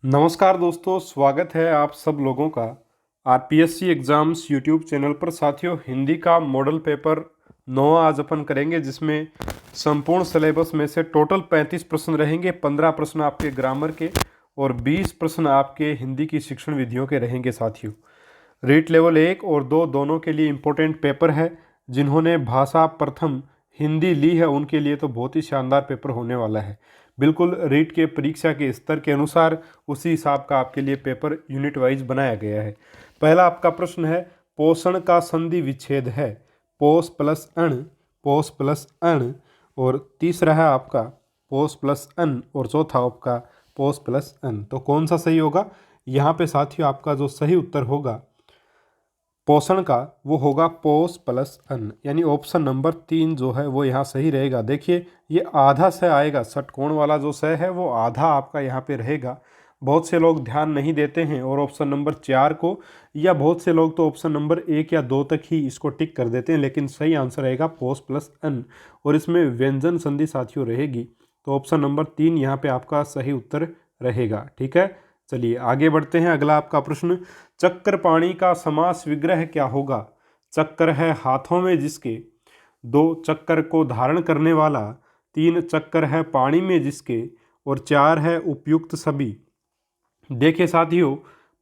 नमस्कार दोस्तों, स्वागत है आप सब लोगों का आरपीएससी एग्ज़ाम्स यूट्यूब चैनल पर। साथियों, हिंदी का मॉडल पेपर 9 आज अपन करेंगे, जिसमें संपूर्ण सिलेबस में से टोटल 35 प्रश्न रहेंगे। 15 प्रश्न आपके ग्रामर के और 20 प्रश्न आपके हिंदी की शिक्षण विधियों के रहेंगे। साथियों, रीट लेवल 1 और 2 दोनों के लिए इम्पोर्टेंट पेपर है। जिन्होंने भाषा प्रथम हिंदी ली है उनके लिए तो बहुत ही शानदार पेपर होने वाला है। बिल्कुल रीट के परीक्षा के स्तर के अनुसार उसी हिसाब का आपके लिए पेपर यूनिट वाइज बनाया गया है। पहला आपका प्रश्न है, पोषण का संधि विच्छेद है। पोष प्लस अण, पोष प्लस अण। और तीसरा है आपका पोष प्लस अन, और चौथा आपका पोष प्लस अन। तो कौन सा सही होगा यहाँ पे साथियों? आपका जो सही उत्तर होगा पोषण का वो होगा पोष प्लस अन, यानी ऑप्शन नंबर 3 जो है वो यहाँ सही रहेगा। देखिए, ये आधा से आएगा, षटकोण वाला जो से है वो आधा आपका यहाँ पे रहेगा। बहुत से लोग ध्यान नहीं देते हैं और ऑप्शन नंबर 4 को, या बहुत से लोग तो ऑप्शन नंबर 1 या 2 तक ही इसको टिक कर देते हैं, लेकिन सही आंसर रहेगा पोष प्लस अन, और इसमें व्यंजन संधि साथियों रहेगी। तो ऑप्शन नंबर 3 यहाँ पे आपका सही उत्तर रहेगा। ठीक है, चलिए आगे बढ़ते हैं। अगला आपका प्रश्न, चक्र पाणी का समास विग्रह क्या होगा? चक्र है हाथों में जिसके, 2 चक्कर को धारण करने वाला, 3 चक्कर है पानी में जिसके, और 4 है उपयुक्त सभी। देखिए साथियों,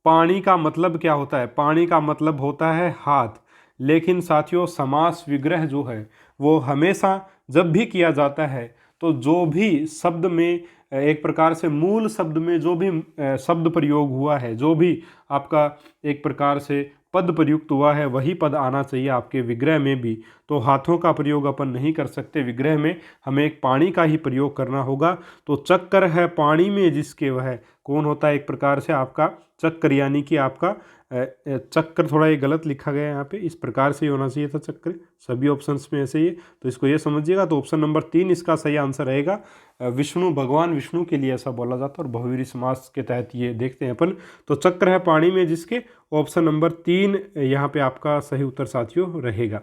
पानी का मतलब क्या होता है? पानी का मतलब होता है हाथ। लेकिन साथियों, समास विग्रह जो है वो हमेशा जब भी किया जाता है तो जो भी शब्द में एक प्रकार से मूल शब्द में जो भी शब्द प्रयोग हुआ है, जो भी आपका एक प्रकार से पद प्रयुक्त हुआ है, वही पद आना चाहिए आपके विग्रह में भी। तो हाथों का प्रयोग अपन नहीं कर सकते विग्रह में, हमें एक पानी का ही प्रयोग करना होगा। तो चक्कर है पानी में जिसके, वह कौन होता है? एक प्रकार से आपका चक्कर, यानी कि आपका चक्कर, थोड़ा ये गलत लिखा गया है यहाँ पे, इस प्रकार से ही होना चाहिए था चक्कर, सभी ऑप्शंस में ऐसे ही है, तो इसको ये समझिएगा। तो ऑप्शन नंबर 3 इसका सही आंसर रहेगा। विष्णु, भगवान विष्णु के लिए ऐसा बोला जाता है और बहुवीरी समास के तहत ये देखते हैं अपन। तो चक्र है पानी में जिसके, ऑप्शन नंबर 3 यहाँ पे आपका सही उत्तर साथियों रहेगा।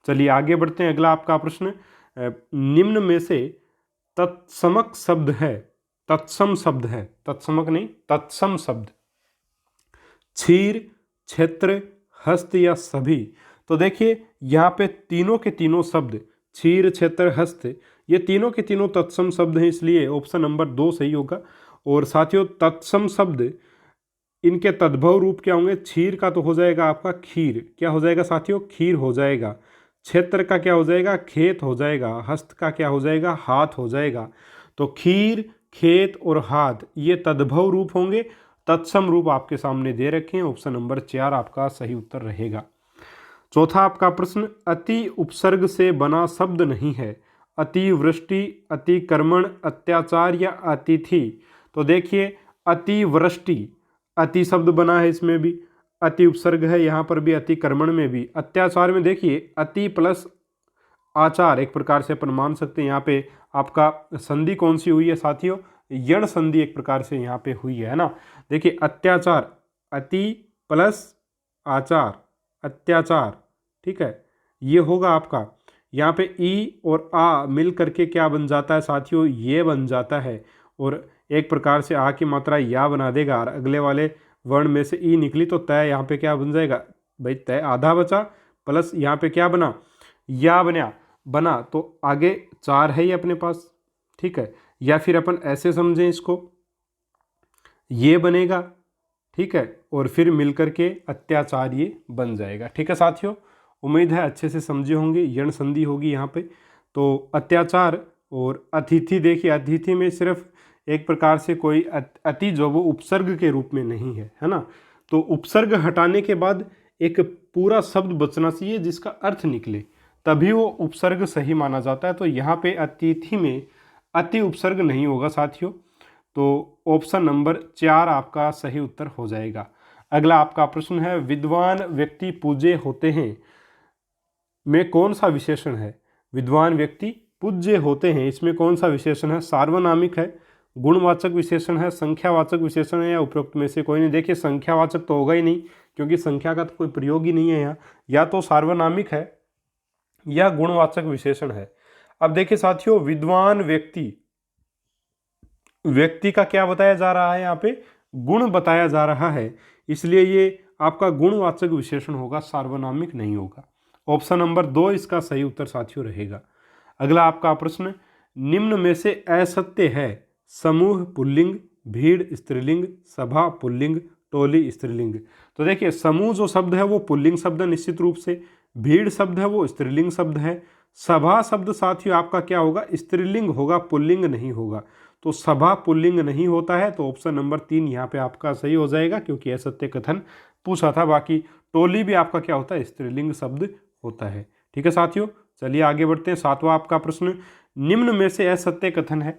चलिए आगे बढ़ते हैं। अगला आपका प्रश्न, निम्न में से तत्समक शब्द है, तत्सम शब्द है, तत्समक नहीं, तत्सम शब्द क्षीर, क्षेत्र, हस्त या सभी। तो देखिए, यहाँ पे तीनों के तीनों शब्द क्षीर, क्षेत्र, हस्त, ये तीनों के तीनों तत्सम शब्द हैं, इसलिए ऑप्शन नंबर 2 सही होगा। और साथियों, तत्सम शब्द इनके तद्भव रूप क्या होंगे? क्षीर का तो हो जाएगा आपका खीर, क्या हो जाएगा साथियों? खीर हो जाएगा। क्षेत्र का क्या हो जाएगा? खेत हो जाएगा। हस्त का क्या हो जाएगा? हाथ हो जाएगा। तो खीर, खेत और हाथ ये तद्भव रूप होंगे। तत्सम रूप आपके सामने दे रखे हैं, ऑप्शन नंबर 4 आपका सही उत्तर रहेगा। चौथा आपका प्रश्न, अति उपसर्ग से बना शब्द नहीं है। अतिवृष्टि, अतिक्रमण, अत्याचार या अतिथि। तो देखिए, अतिवृष्टि, अति शब्द बना है, इसमें भी अति उपसर्ग है, यहाँ पर भी अतिक्रमण में भी। अत्याचार में देखिए अति प्लस आचार, एक प्रकार से अपन मान सकते हैं। यहाँ पे आपका संधि कौन सी हुई है साथियों? यण संधि एक प्रकार से यहाँ पे हुई है ना। देखिए, अत्याचार, अति प्लस आचार, अत्याचार, ठीक है, ये होगा आपका। यहाँ पे ई और आ मिल करके क्या बन जाता है साथियों? ये बन जाता है, और एक प्रकार से आ की मात्रा या बना देगा, और अगले वाले वर्ण में से ई निकली तो तय यहाँ पे क्या बन जाएगा भाई? तय आधा बचा, प्लस यहाँ पे क्या बना? या बना तो आगे 4 है ही अपने पास, ठीक है। या फिर अपन ऐसे समझें इसको, ये बनेगा, ठीक है, और फिर मिलकर के अत्याचार ये बन जाएगा। ठीक है साथियों, उम्मीद है अच्छे से समझे होंगे। यण संधि होगी यहाँ पे। तो अत्याचार और अतिथि, देखिए अतिथि में सिर्फ एक प्रकार से कोई अति जो वो उपसर्ग के रूप में नहीं है, है ना। तो उपसर्ग हटाने के बाद एक पूरा शब्द बचना चाहिए जिसका अर्थ निकले, तभी वो उपसर्ग सही माना जाता है। तो यहाँ पे अतिथि में अति उपसर्ग नहीं होगा साथियों, तो ऑप्शन नंबर 4 आपका सही उत्तर हो जाएगा। अगला आपका प्रश्न है, विद्वान व्यक्ति पूज्य होते हैं में कौन सा विशेषण है? विद्वान व्यक्ति पूज्य होते हैं, इसमें कौन सा विशेषण है? सार्वनामिक है, गुणवाचक विशेषण है, संख्यावाचक विशेषण है, या उपरोक्त में से कोई नहीं? देखिए, संख्यावाचक तो होगा ही नहीं, क्योंकि संख्या का तो कोई प्रयोग ही नहीं है यहाँ। या तो सार्वनामिक है या गुणवाचक विशेषण है। अब देखिए साथियों, विद्वान व्यक्ति, व्यक्ति का क्या बताया जा रहा है यहाँ पे? गुण बताया जा रहा है, इसलिए ये आपका गुणवाचक विशेषण होगा, सार्वनामिक नहीं होगा। ऑप्शन नंबर 2 इसका सही उत्तर साथियों रहेगा। अगला आपका प्रश्न, निम्न में से असत्य है। समूह पुल्लिंग, भीड़ स्त्रीलिंग, सभा पुल्लिंग, टोली स्त्रीलिंग। तो देखिए, समूह जो शब्द है वो पुल्लिंग शब्द है निश्चित रूप से, भीड़ शब्द है वो स्त्रीलिंग शब्द है, सभा शब्द साथियों आपका क्या होगा, स्त्रीलिंग होगा, पुल्लिंग नहीं होगा। तो सभा पुल्लिंग नहीं होता है, तो ऑप्शन नंबर 3 यहाँ पे आपका सही हो जाएगा, क्योंकि असत्य कथन पूछा था। बाकी टोली भी आपका क्या होता है, स्त्रीलिंग शब्द होता है। ठीक है साथियों, चलिए आगे बढ़ते हैं। 7वां आपका प्रश्न, निम्न में से असत्य कथन है।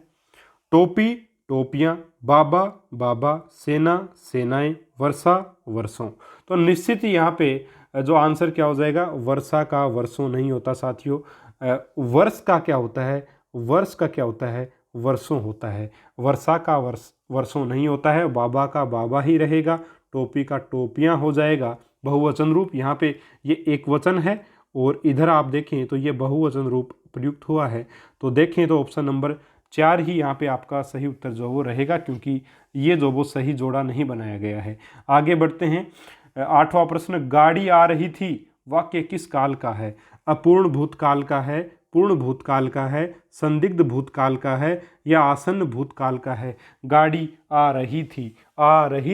टोपी टोपियाँ, बाबा बाबा, सेना सेनाएं, वर्षा वर्षों। तो निश्चित ही यहाँ पे जो आंसर क्या हो जाएगा, वर्षा का वर्षों नहीं होता साथियों। वर्ष का क्या होता है, वर्ष का क्या होता है, वर्षों होता है। वर्षा का वर्षों नहीं होता है, बाबा का बाबा ही रहेगा, टोपी का टोपियाँ हो जाएगा बहुवचन रूप। यहाँ पे ये एक वचन है और इधर आप देखें तो ये बहुवचन रूप प्रयुक्त हुआ है। तो देखें तो ऑप्शन नंबर 4 ही यहाँ पे आपका सही उत्तर जो वो रहेगा, क्योंकि ये जो वो सही जोड़ा नहीं बनाया गया है। आगे बढ़ते हैं। 8वां प्रश्न, गाड़ी आ रही थी, वाक्य किस काल का है। अपूर्ण भूतकाल का है, पूर्ण भूतकाल का है, संदिग्ध भूतकाल का है, या आसन्न भूतकाल का है। गाड़ी आ रही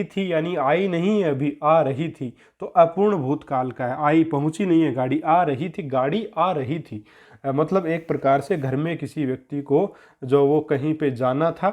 थी यानी आई नहीं है, अभी आ रही थी, तो अपूर्ण भूतकाल का है, आई पहुंची नहीं है, गाड़ी आ रही थी, गाड़ी आ रही थी। मतलब एक प्रकार से घर में किसी व्यक्ति को जो वो कहीं पे जाना था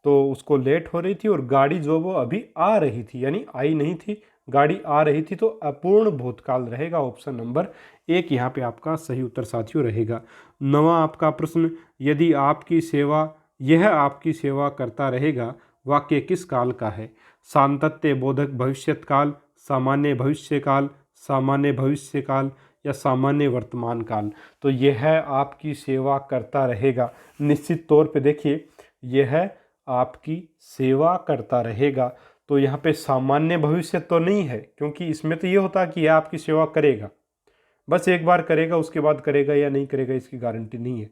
तो उसको लेट हो रही थी, और गाड़ी जो वो अभी आ रही थी यानी आई नहीं थी, गाड़ी आ रही थी, तो अपूर्ण भूतकाल रहेगा। ऑप्शन नंबर 1 यहाँ पे आपका सही उत्तर साथियों रहेगा। 9वां आपका प्रश्न, यदि आपकी सेवा, यह आपकी सेवा करता रहेगा, वाक्य किस काल का है। सांतत्य बोधक भविष्यत काल, सामान्य भविष्य काल, सामान्य भविष्य काल, या सामान्य वर्तमान काल। तो यह आपकी सेवा करता रहेगा, निश्चित तौर पे देखिए यह आपकी सेवा करता रहेगा, तो यहाँ पे सामान्य भविष्य तो नहीं है, क्योंकि इसमें तो ये होता कि यह आपकी सेवा करेगा, बस एक बार करेगा, उसके बाद करेगा या नहीं करेगा इसकी गारंटी नहीं है।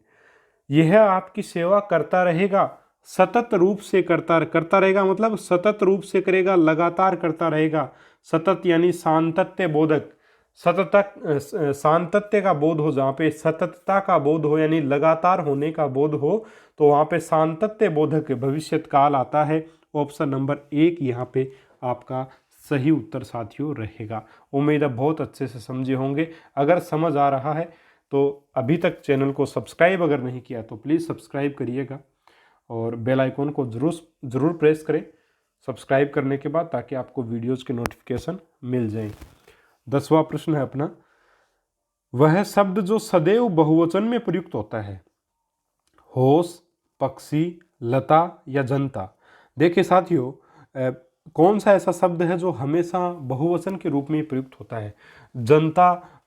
यह आपकी सेवा करता रहेगा, सतत रूप से करता रहेगा, मतलब सतत रूप से करेगा, लगातार करता रहेगा। सतत यानी सांतत्य बोधक, सांतत्य का बोध हो, जहाँ पे सततता का बोध हो यानी लगातार होने का बोध हो, तो वहाँ पे सांतत्य बोधक भविष्यत काल आता है। ऑप्शन नंबर 1 यहाँ पे आपका सही उत्तर साथियों रहेगा। उम्मीद है बहुत अच्छे से समझे होंगे। अगर समझ आ रहा है तो अभी तक चैनल को सब्सक्राइब अगर नहीं किया तो प्लीज़ सब्सक्राइब करिएगा, और बेल आइकॉन को ज़रूर प्रेस करें सब्सक्राइब करने के बाद, ताकि आपको वीडियोज़ के नोटिफिकेशन मिल जाएं। 10वां प्रश्न है अपना, वह शब्द जो सदैव बहुवचन में प्रयुक्त होता है। होश, पक्षी, लता या जनता। देखिए साथियों, कौन सा ऐसा शब्द है जो हमेशा बहुवचन के रूप में प्रयुक्त होता है। जनता,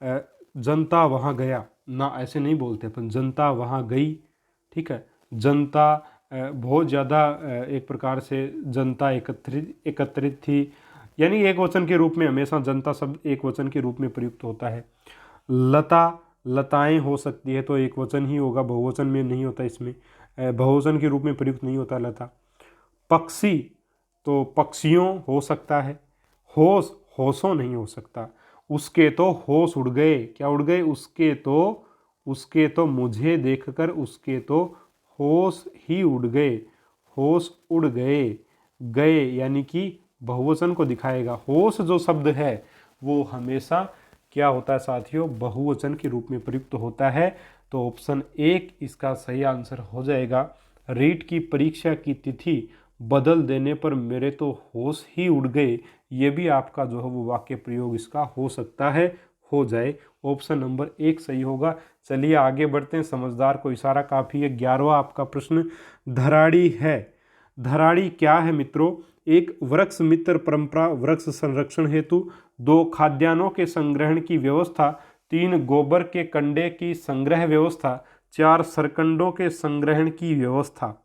जनता वहाँ गया ना, ऐसे नहीं बोलते अपन, जनता वहाँ गई। ठीक है, जनता बहुत ज़्यादा एक प्रकार से जनता एकत्रित थी, यानी एक वचन के रूप में हमेशा जनता शब्द एक वचन के रूप में प्रयुक्त होता है। लता, लताएं हो सकती है, तो एक वचन ही होगा, बहुवचन में नहीं होता, इसमें बहुवचन के रूप में प्रयुक्त नहीं होता लता। पक्षी, तो पक्षियों हो सकता है। होश, होशों नहीं हो सकता। उसके तो होश उड़ गए, क्या उड़ गए, उसके तो मुझे देखकर उसके तो होश ही उड़ गए, होश उड़ गए। गए यानी कि बहुवचन को दिखाएगा। होश जो शब्द है वो हमेशा क्या होता है साथियों, बहुवचन के रूप में प्रयुक्त होता है। तो ऑप्शन 1 इसका सही आंसर हो जाएगा। रीट की परीक्षा की तिथि बदल देने पर मेरे तो होश ही उड़ गए, ये भी आपका जो है वो वाक्य प्रयोग इसका हो सकता है, हो जाए। ऑप्शन नंबर 1 सही होगा। चलिए आगे बढ़ते हैं, समझदार को इशारा काफ़ी है। 11वां आपका प्रश्न, धराड़ी है। धराड़ी क्या है मित्रों, एक वृक्ष मित्र परंपरा, वृक्ष संरक्षण हेतु, 2 खाद्यान्नों के संग्रहण की व्यवस्था, 3 गोबर के कंडे की संग्रह व्यवस्था, 4 सरकंडों के संग्रहण की व्यवस्था।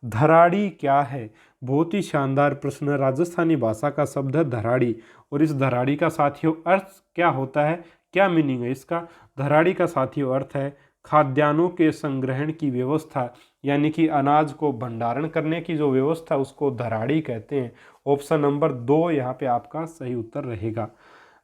धराड़ी क्या है, बहुत ही शानदार प्रश्न। राजस्थानी भाषा का शब्द है धराड़ी, और इस धराड़ी का साथियों अर्थ क्या होता है, क्या मीनिंग है इसका। धराड़ी का साथियों अर्थ है खाद्यान्नों के संग्रहण की व्यवस्था, यानी कि अनाज को भंडारण करने की जो व्यवस्था, उसको धराड़ी कहते हैं। ऑप्शन नंबर 2 यहाँ पे आपका सही उत्तर रहेगा।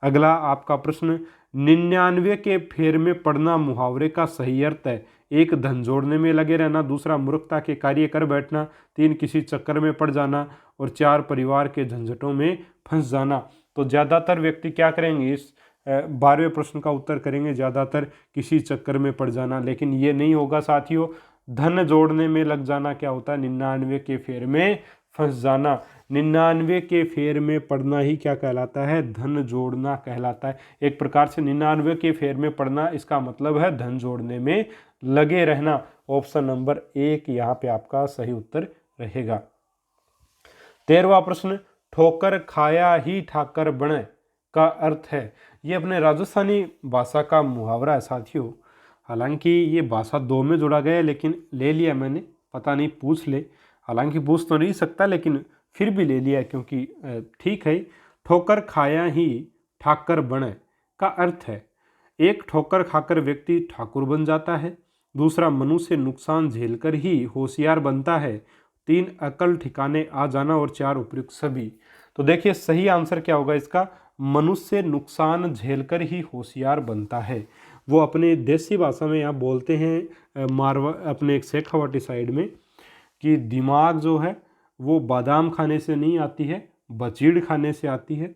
अगला आपका प्रश्न, 99 के फेर में पड़ना मुहावरे का सही अर्थ है। 1 धन जोड़ने में लगे रहना, दूसरा मूर्खता के कार्य कर बैठना, 3 किसी चक्कर में पड़ जाना, और 4 परिवार के झंझटों में फंस जाना। तो ज़्यादातर व्यक्ति क्या करेंगे, इस 12वें प्रश्न का उत्तर करेंगे ज़्यादातर किसी चक्कर में पड़ जाना, लेकिन ये नहीं होगा साथियों। धन जोड़ने में लग जाना क्या होता है, 99 के फेर में फंस जाना। 99 के फेर में पड़ना ही क्या कहलाता है, धन जोड़ना कहलाता है। एक प्रकार से 99 के फेर में पड़ना, इसका मतलब है धन जोड़ने में लगे रहना। ऑप्शन नंबर 1 यहाँ पे आपका सही उत्तर रहेगा। 13वां प्रश्न, ठोकर खाया ही ठाकर बने का अर्थ है। ये अपने राजस्थानी भाषा का मुहावरा है साथियों। हालांकि ये भाषा 2 में जोड़ा गया है, लेकिन ले लिया मैंने, पता नहीं पूछ ले, हालांकि पूछ तो नहीं सकता लेकिन फिर भी ले लिया क्योंकि ठीक है। ठोकर खाया ही ठाकर बने का अर्थ है, एक ठोकर खाकर व्यक्ति ठाकुर बन जाता है, दूसरा मनुष्य नुकसान झेलकर ही होशियार बनता है, 3 अकल ठिकाने आ जाना, और 4 उपयुक्त सभी। तो देखिए सही आंसर क्या होगा इसका, मनुष्य नुकसान झेलकर ही होशियार बनता है। वो अपने देसी भाषा में यहाँ बोलते हैं मारवा, अपने शेखावाटी साइड में, कि दिमाग जो है वो बादाम खाने से नहीं आती है, बचीड़ खाने से आती है।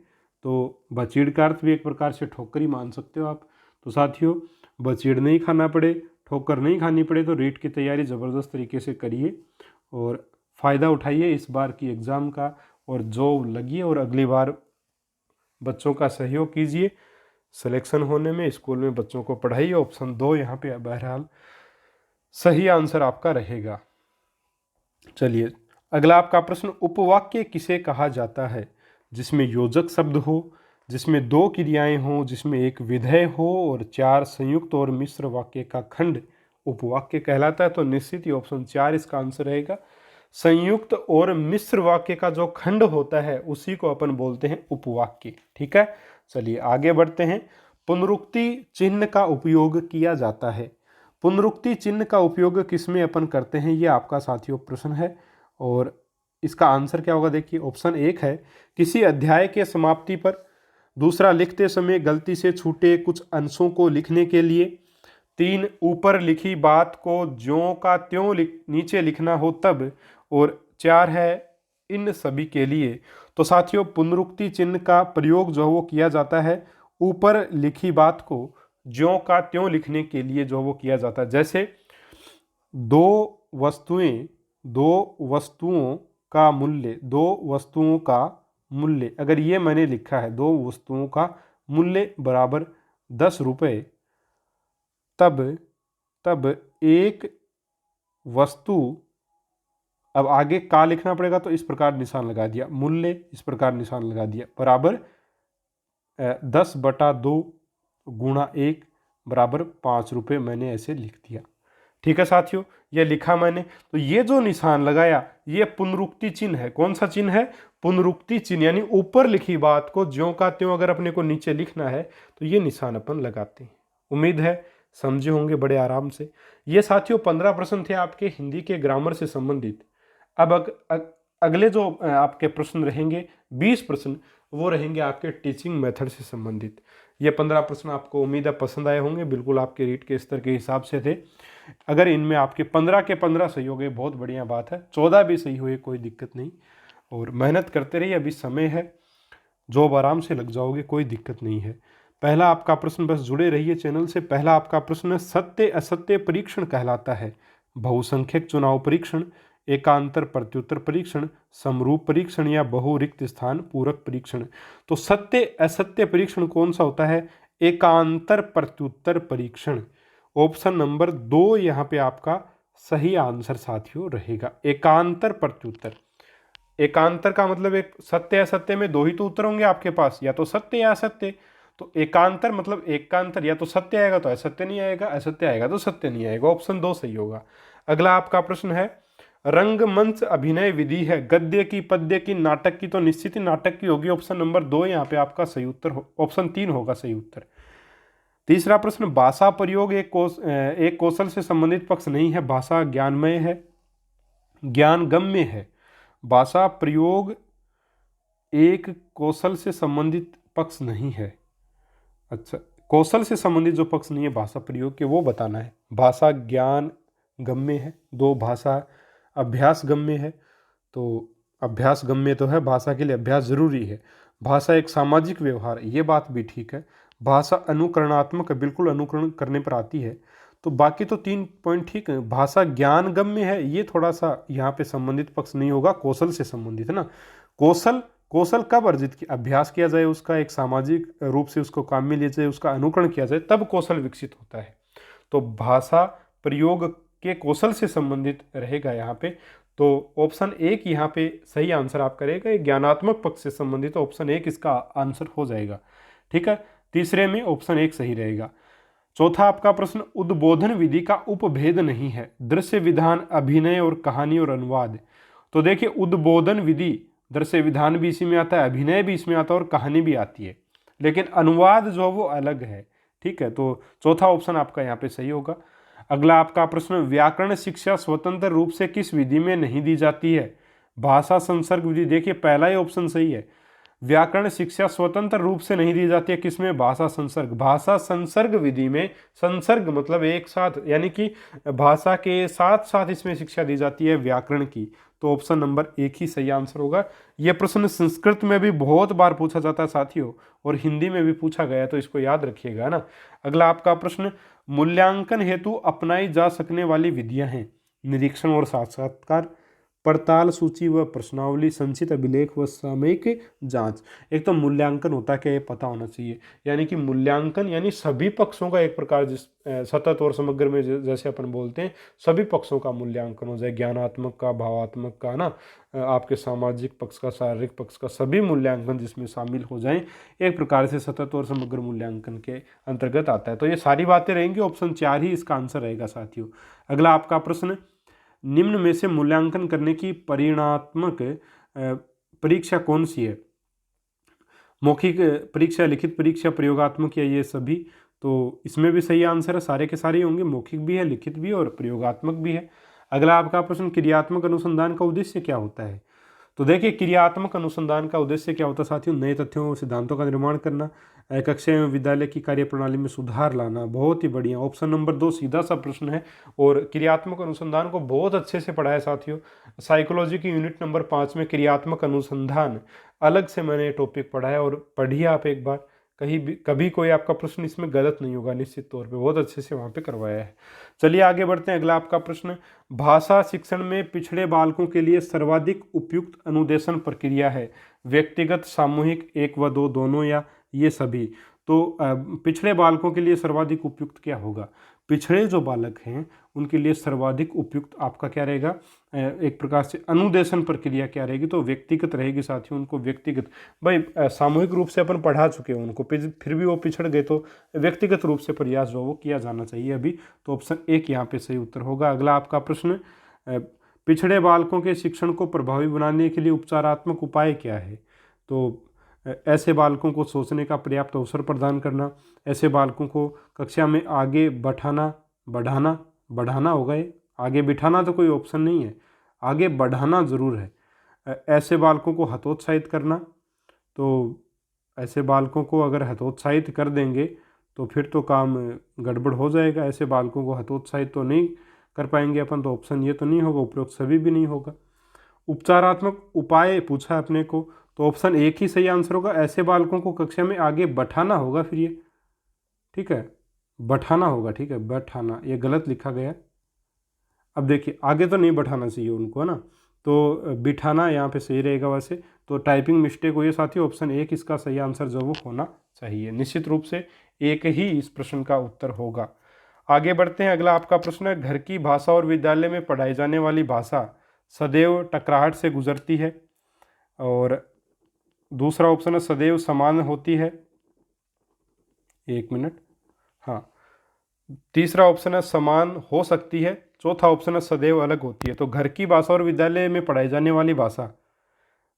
तो बचीड़ का अर्थ भी एक प्रकार से ठोकर ही मान सकते हो आप। तो साथियों, बचीड़ नहीं खाना पड़े, ठोकर नहीं खानी पड़े, तो रीट की तैयारी ज़बरदस्त तरीके से करिए और फ़ायदा उठाइए इस बार की एग्ज़ाम का, और जॉब लगिए और अगली बार बच्चों का सहयोग कीजिए सिलेक्शन होने में, स्कूल में बच्चों को पढ़ाइए। ऑप्शन 2 यहाँ पे बहरहाल सही आंसर आपका रहेगा। चलिए अगला आपका प्रश्न, उपवाक्य किसे कहा जाता है, जिसमें योजक शब्द हो, जिसमें 2 क्रियाएं हो, जिसमें एक विधेय हो और 4 संयुक्त और मिश्र वाक्य का खंड उपवाक्य कहलाता है। तो निश्चित ही ऑप्शन 4 इसका आंसर रहेगा। संयुक्त और मिश्र वाक्य का जो खंड होता है उसी को अपन बोलते हैं उपवाक्य। ठीक है, चलिए आगे बढ़ते हैं। पुनरुक्ति चिन्ह का उपयोग किया जाता है। पुनरुक्ति चिन्ह का उपयोग किसमें अपन करते हैं, ये आपका साथियों प्रश्न है, और इसका आंसर क्या होगा देखिए। ऑप्शन 1 है किसी अध्याय के समाप्ति पर, दूसरा लिखते समय गलती से छूटे कुछ अंशों को लिखने के लिए, 3 ऊपर लिखी बात को ज्यों का त्यों नीचे लिखना हो तब, और 4 है इन सभी के लिए। तो साथियों पुनरुक्ति चिन्ह का प्रयोग जो वो किया जाता है ऊपर लिखी बात को ज्यों का त्यों लिखने के लिए जो वो किया जाता है। जैसे दो वस्तुओं का मूल्य, अगर ये मैंने लिखा है 2 वस्तुओं का मूल्य बराबर 10 रुपये, तब एक वस्तु, अब आगे का लिखना पड़ेगा तो इस प्रकार निशान लगा दिया, मूल्य इस प्रकार निशान लगा दिया, बराबर 10/2 गुणा 1 बराबर 5 रुपये, मैंने ऐसे लिख दिया। ठीक है साथियों, ये लिखा मैंने, तो ये जो निशान लगाया ये पुनरुक्ति चिन्ह है। कौन सा चिन्ह है, पुनरुक्ति चिन्ह, यानी ऊपर लिखी बात को ज्यों का त्यों अगर अपने को नीचे लिखना है तो ये निशान अपन लगाते हैं। उम्मीद है समझे होंगे बड़े आराम से। ये साथियों 15 प्रश्न थे आपके हिंदी के ग्रामर से संबंधित। अब अगले जो आपके प्रश्न रहेंगे 20 प्रश्न, वो रहेंगे आपके टीचिंग मेथड से संबंधित। ये 15 प्रश्न आपको उम्मीद है पसंद आए होंगे, बिल्कुल आपके रीड के स्तर के हिसाब से थे। अगर इनमें आपके 15 के 15 सही हो गए बहुत बढ़िया बात है, 14 भी सही हुए कोई दिक्कत नहीं, और मेहनत करते रहिए, अभी समय है, जॉब आराम से लग जाओगे, कोई दिक्कत नहीं है। पहला आपका प्रश्न, बस जुड़े रहिए चैनल से। पहला आपका प्रश्न सत्य असत्य परीक्षण कहलाता है। बहुसंख्यक चुनाव परीक्षण, एकांतर प्रत्युत्तर परीक्षण, समरूप परीक्षण या बहु रिक्त स्थान पूरक परीक्षण। तो सत्य असत्य परीक्षण कौन सा होता है, एकांतर प्रत्युत्तर परीक्षण। ऑप्शन नंबर 2 यहाँ पे आपका सही आंसर साथियों रहेगा, एकांतर प्रत्युत्तर। एकांतर का मतलब एक सत्य असत्य में 2 ही तो उत्तर होंगे आपके पास, या तो सत्य या असत्य। तो एकांतर मतलब एक का अंतर, या तो सत्य आएगा तो असत्य नहीं आएगा, असत्य आएगा तो सत्य नहीं आएगा। ऑप्शन 2 सही होगा। अगला आपका प्रश्न है, रंगमंच अभिनय विधि है गद्य की, पद्य की, नाटक की। तो निश्चित ही नाटक की होगी। ऑप्शन नंबर 2 यहाँ पे आपका सही उत्तर ऑप्शन 3 होगा सही उत्तर। तीसरा प्रश्न, भाषा प्रयोग एक कौशल से संबंधित पक्ष नहीं है, भाषा ज्ञानमय है, ज्ञानगम्य है। भाषा प्रयोग एक कौशल से संबंधित पक्ष नहीं है। अच्छा, कौशल से संबंधित जो पक्ष नहीं है भाषा प्रयोग के, वो बताना है। भाषा ज्ञान गम्य है, दो भाषा अभ्यास गम्य है, तो अभ्यास गम्य तो है, भाषा के लिए अभ्यास जरूरी है। भाषा एक सामाजिक व्यवहार, ये बात भी ठीक है। भाषा अनुकरणात्मक है, बिल्कुल अनुकरण करने पर आती है। तो बाकी तो 3 पॉइंट ठीक है। भाषा ज्ञान गम्य है, ये थोड़ा सा यहाँ पे संबंधित पक्ष नहीं होगा, कौशल से संबंधित है ना। कौशल कौशल कब अर्जित किया, अभ्यास किया जाए उसका, एक सामाजिक रूप से उसको काम में लिया जाए, उसका अनुकरण किया जाए, तब कौशल विकसित होता है। तो भाषा प्रयोग के कौशल से संबंधित रहेगा यहाँ पे। तो ऑप्शन 1 यहाँ पे सही आंसर आप करेगा, ये ज्ञानात्मक पक्ष से संबंधित, ऑप्शन 1 इसका आंसर हो जाएगा। ठीक है, तीसरे में ऑप्शन 1 सही रहेगा। चौथा आपका प्रश्न, उद्बोधन विधि का उपभेद नहीं है, दृश्य विधान, अभिनय और कहानी और अनुवाद। तो देखिए, उद्बोधन विधि, दृश्य विधान भी इसी में आता है, अभिनय भी इसमें आता है और कहानी भी आती है, लेकिन अनुवाद जो वो अलग है। ठीक है, तो चौथा ऑप्शन आपका यहाँ पे सही होगा। अगला आपका प्रश्न, व्याकरण शिक्षा स्वतंत्र रूप से किस विधि में नहीं दी जाती है, भाषा संसर्ग विधि। देखिए, पहला ही ऑप्शन सही है, व्याकरण शिक्षा स्वतंत्र रूप से नहीं दी जाती है, किसमें, भाषा संसर्ग। भाषा संसर्ग विधि में, संसर्ग मतलब एक साथ, यानी कि भाषा के साथ साथ इसमें शिक्षा दी जाती है व्याकरण की। तो ऑप्शन नंबर 1 ही सही आंसर होगा। यह प्रश्न संस्कृत में भी बहुत बार पूछा जाता है साथियों, और हिंदी में भी पूछा गया है, तो इसको याद रखिएगा ना। अगला आपका प्रश्न, मूल्यांकन हेतु अपनाई जा सकने वाली विधियां हैं, निरीक्षण और साक्षात्कार, पड़ताल, सूची व प्रश्नावली, संचित अभिलेख व सामयिक जांच। एक तो मूल्यांकन होता है क्या, ये पता होना चाहिए। यानी कि मूल्यांकन यानी सभी पक्षों का, एक प्रकार जिस सतत और समग्र में जैसे अपन बोलते हैं, सभी पक्षों का मूल्यांकन हो जाए, ज्ञानात्मक का, भावात्मक का ना, आपके सामाजिक पक्ष का, शारीरिक पक्ष का, सभी मूल्यांकन जिसमें शामिल हो जाएं, एक प्रकार से सतत और समग्र मूल्यांकन के अंतर्गत आता है। तो ये सारी बातें रहेंगी, ऑप्शन 4 ही इसका आंसर रहेगा साथियों। अगला आपका प्रश्न, निम्न में से मूल्यांकन करने की परिणात्मक परीक्षा कौन सी है, मौखिक परीक्षा, लिखित परीक्षा, प्रयोगात्मक, या ये सभी। तो इसमें भी सही आंसर है, सारे के सारे होंगे, मौखिक भी है, लिखित भी है और प्रयोगात्मक भी है। अगला आपका प्रश्न, क्रियात्मक अनुसंधान का उद्देश्य क्या होता है। तो देखिए, क्रियात्मक अनुसंधान का उद्देश्य क्या होता है साथियों, नए तथ्यों और सिद्धांतों का निर्माण करना, कक्षा एवं विद्यालय की कार्यप्रणाली में सुधार लाना। बहुत ही बढ़िया, ऑप्शन नंबर 2 सीधा सा प्रश्न है, और क्रियात्मक अनुसंधान को बहुत अच्छे से पढ़ा है साथियों। साइकोलॉजी की यूनिट नंबर 5 में क्रियात्मक अनुसंधान अलग से मैंने टॉपिक पढ़ा है, और पढ़िए आप एक बार, कहीं भी कभी कोई आपका प्रश्न इसमें गलत नहीं होगा, निश्चित तौर पे बहुत अच्छे से वहाँ पे करवाया है। चलिए आगे बढ़ते हैं। अगला आपका प्रश्न, भाषा शिक्षण में पिछड़े बालकों के लिए सर्वाधिक उपयुक्त अनुदेशन प्रक्रिया है, व्यक्तिगत, सामूहिक, 1 व 2 दोनों, या ये सभी। तो पिछड़े बालकों के लिए सर्वाधिक उपयुक्त क्या होगा, पिछड़े जो बालक हैं उनके लिए सर्वाधिक उपयुक्त आपका क्या रहेगा, एक प्रकार से अनुदेशन प्रक्रिया क्या रहेगी, तो व्यक्तिगत रहेगी साथियों। उनको व्यक्तिगत, भाई सामूहिक रूप से अपन पढ़ा चुके हैं उनको, फिर भी वो पिछड़ गए, तो व्यक्तिगत रूप से प्रयास जो वो किया जाना चाहिए अभी। तो ऑप्शन 1 यहाँ पे सही उत्तर होगा। अगला आपका प्रश्न, पिछड़े बालकों के शिक्षण को प्रभावी बनाने के लिए उपचारात्मक उपाय क्या है। तो ऐसे बालकों को सोचने का पर्याप्त अवसर प्रदान करना, ऐसे बालकों को कक्षा में आगे बढ़ाना होगा, ये आगे बिठाना तो कोई ऑप्शन नहीं है, आगे बढ़ाना ज़रूर है। ऐसे बालकों को हतोत्साहित करना, तो ऐसे बालकों को अगर हतोत्साहित कर देंगे तो फिर तो काम गड़बड़ हो जाएगा। ऐसे बालकों को हतोत्साहित तो नहीं कर पाएंगे अपन, तो ऑप्शन ये तो नहीं होगा, उपरोक्त सभी भी नहीं होगा। उपचारात्मक उपाय पूछा अपने को, तो ऑप्शन 1 ही सही आंसर होगा, ऐसे बालकों को कक्षा में आगे बैठाना होगा। फिर ये ठीक है, बैठाना होगा, ठीक है, बैठाना, ये गलत लिखा गया। अब देखिए, आगे तो नहीं बैठाना चाहिए उनको, है ना, तो बिठाना यहाँ पे सही रहेगा वैसे। तो टाइपिंग मिस्टेक हुई है साथियों, ऑप्शन 1 इसका सही आंसर जो वो होना चाहिए, निश्चित रूप से 1 ही इस प्रश्न का उत्तर होगा। आगे बढ़ते हैं। अगला आपका प्रश्न है, घर की भाषा और विद्यालय में पढ़ाई जाने वाली भाषा सदैव टकराहट से गुजरती है, और दूसरा ऑप्शन है सदैव समान होती है। 1 मिनट, हाँ, तीसरा ऑप्शन है समान हो सकती है, चौथा ऑप्शन है सदैव अलग होती है। तो घर की भाषा और विद्यालय में पढ़ाई जाने वाली भाषा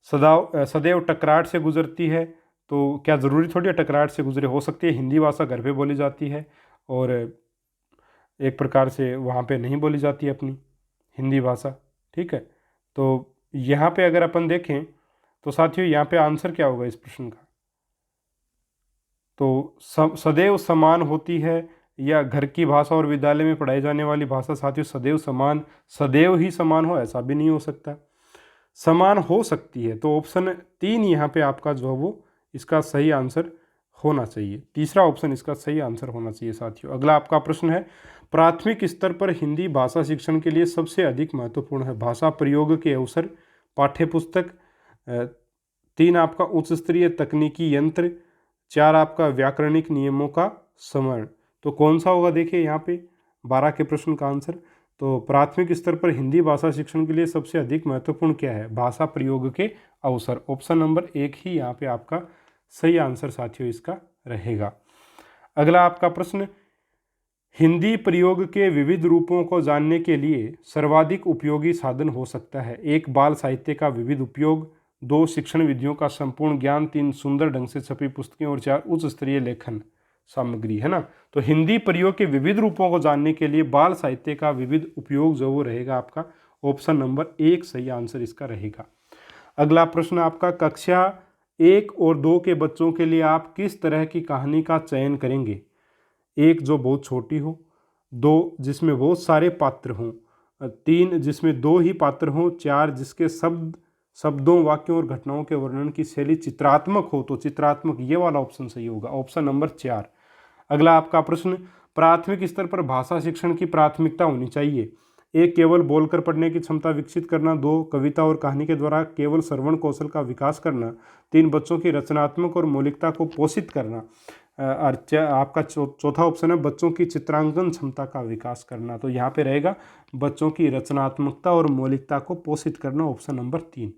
सदैव टकराहट से गुजरती है, तो क्या ज़रूरी थोड़ी है टकराहट से गुजरे, हो सकती है हिंदी भाषा घर पे बोली जाती है और एक प्रकार से वहाँ पे नहीं बोली जाती है अपनी हिंदी भाषा, ठीक है। तो यहाँ पे अगर अपन देखें तो साथियों यहाँ पे आंसर क्या होगा इस प्रश्न का, तो सदैव समान होती है या घर की भाषा और विद्यालय में पढ़ाई जाने वाली भाषा साथियों सदैव ही समान हो, ऐसा भी नहीं हो सकता, समान हो सकती है। तो ऑप्शन 3 यहाँ पे आपका जो है वो इसका सही आंसर होना चाहिए, तीसरा ऑप्शन इसका सही आंसर होना चाहिए साथियों। अगला आपका प्रश्न है, प्राथमिक स्तर पर हिंदी भाषा शिक्षण के लिए सबसे अधिक महत्वपूर्ण है भाषा प्रयोग के अवसर, पाठ्यपुस्तक, 3 आपका उच्च स्तरीय तकनीकी यंत्र, 4 आपका व्याकरणिक नियमों का समरण। तो कौन सा होगा देखिए यहाँ पे 12 के प्रश्न का आंसर। तो प्राथमिक स्तर पर हिंदी भाषा शिक्षण के लिए सबसे अधिक महत्वपूर्ण क्या है, भाषा प्रयोग के अवसर। ऑप्शन नंबर 1 ही यहाँ पे आपका सही आंसर साथियों इसका रहेगा। अगला आपका प्रश्न, हिंदी प्रयोग के विविध रूपों को जानने के लिए सर्वाधिक उपयोगी साधन हो सकता है, 1 बाल साहित्य का विविध उपयोग, 2 शिक्षण विधियों का संपूर्ण ज्ञान, 3 सुंदर ढंग से छपी पुस्तकें और 4 उच्च स्तरीय लेखन सामग्री, है ना। तो हिंदी प्रयोग के विविध रूपों को जानने के लिए बाल साहित्य का विविध उपयोग जो वो रहेगा आपका ऑप्शन नंबर 1 सही आंसर इसका रहेगा। अगला प्रश्न आपका, कक्षा 1 और 2 के बच्चों के लिए आप किस तरह की कहानी का चयन करेंगे, 1 जो बहुत छोटी हो, 2 जिसमें बहुत सारे पात्र हों, 3 जिसमें 2 ही पात्र हों, 4 जिसके शब्दों वाक्यों और घटनाओं के वर्णन की शैली चित्रात्मक हो। तो चित्रात्मक ये वाला ऑप्शन सही होगा, ऑप्शन नंबर 4। अगला आपका प्रश्न, प्राथमिक स्तर पर भाषा शिक्षण की प्राथमिकता होनी चाहिए, 1 केवल बोलकर पढ़ने की क्षमता विकसित करना, 2 कविता और कहानी के द्वारा केवल श्रवण कौशल का विकास करना, 3 बच्चों की रचनात्मक और मौलिकता को पोषित करना, और आपका चौथा ऑप्शन है बच्चों की चित्रांकन क्षमता का विकास करना। तो यहाँ पे रहेगा बच्चों की रचनात्मकता और मौलिकता को पोषित करना, ऑप्शन नंबर 3।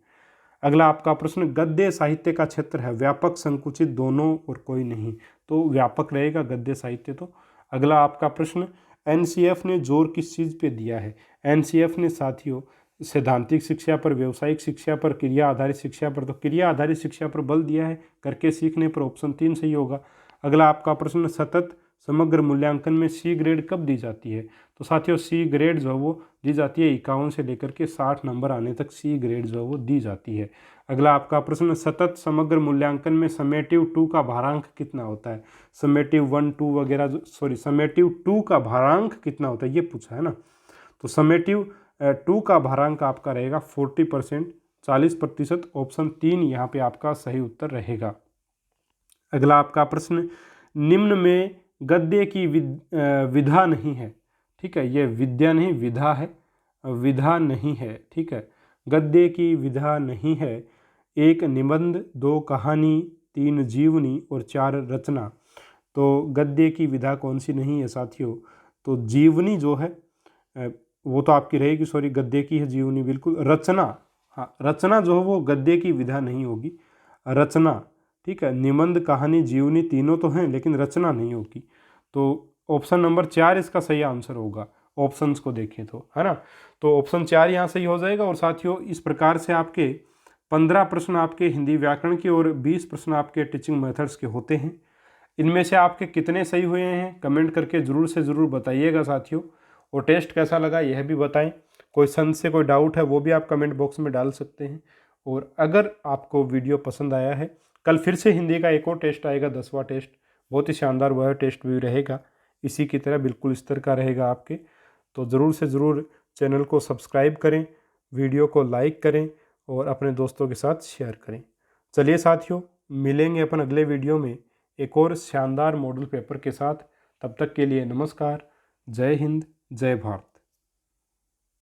अगला आपका प्रश्न, गद्य साहित्य का क्षेत्र है व्यापक, संकुचित, दोनों और कोई नहीं। तो व्यापक रहेगा गद्य साहित्य। तो अगला आपका प्रश्न, एनसीएफ ने जोर किस चीज़ पे दिया है, एनसीएफ ने साथियों सैद्धांतिक शिक्षा पर, व्यावसायिक शिक्षा पर, क्रिया आधारित शिक्षा पर। तो क्रिया आधारित शिक्षा पर बल दिया है, करके सीखने पर, ऑप्शन 3 सही होगा। अगला आपका प्रश्न, सतत समग्र मूल्यांकन में सी ग्रेड कब दी जाती है। तो साथियों सी ग्रेड जो है वो दी जाती है 51 से लेकर के 60 नंबर आने तक सी ग्रेड जो है वो दी जाती है। अगला आपका प्रश्न, सतत समग्र मूल्यांकन में समेटिव 2 का भारांक कितना होता है, समेटिव 1 2 वगैरह, समेटिव 2 का भारांक कितना होता है ये पूछा है ना। तो समेटिव 2 का भारांक आपका रहेगा 40%, 40%, ऑप्शन 3 यहाँ पे आपका सही उत्तर रहेगा। अगला आपका प्रश्न, निम्न में गद्य की विधा नहीं है, ठीक है, ये विद्या नहीं विधा है, विधा नहीं है, ठीक है, गद्य की विधा नहीं है, 1 निबंध, 2 कहानी, 3 जीवनी और 4 रचना। तो गद्य की विधा कौन सी नहीं है साथियों, तो जीवनी जो है वो तो आपकी रहेगी, सॉरी गद्य की है जीवनी बिल्कुल। रचना, हाँ रचना जो है वो गद्य की विधा नहीं होगी, रचना, ठीक है, निबंध कहानी जीवनी तीनों तो हैं लेकिन रचना नहीं होगी। तो ऑप्शन नंबर 4 इसका सही आंसर होगा, ऑप्शंस को देखें तो, है ना। तो ऑप्शन 4 यहाँ सही हो जाएगा। और साथियों इस प्रकार से आपके 15 प्रश्न आपके हिंदी व्याकरण के और 20 प्रश्न आपके टीचिंग मेथड्स के होते हैं। इनमें से आपके कितने सही हुए हैं कमेंट करके ज़रूर से ज़रूर बताइएगा साथियों। और टेस्ट कैसा लगा यह भी बताएं, कोई संत से कोई डाउट है वो भी आप कमेंट बॉक्स में डाल सकते हैं। और अगर आपको वीडियो पसंद आया है, कल फिर से हिंदी का एक और टेस्ट आएगा, 10वां टेस्ट, बहुत ही शानदार वह टेस्ट भी रहेगा, इसी की तरह बिल्कुल स्तर का रहेगा आपके। तो ज़रूर से ज़रूर चैनल को सब्सक्राइब करें, वीडियो को लाइक करें और अपने दोस्तों के साथ शेयर करें। चलिए साथियों मिलेंगे अपन अगले वीडियो में एक और शानदार मॉडल पेपर के साथ। तब तक के लिए नमस्कार, जय हिंद, जय भारत।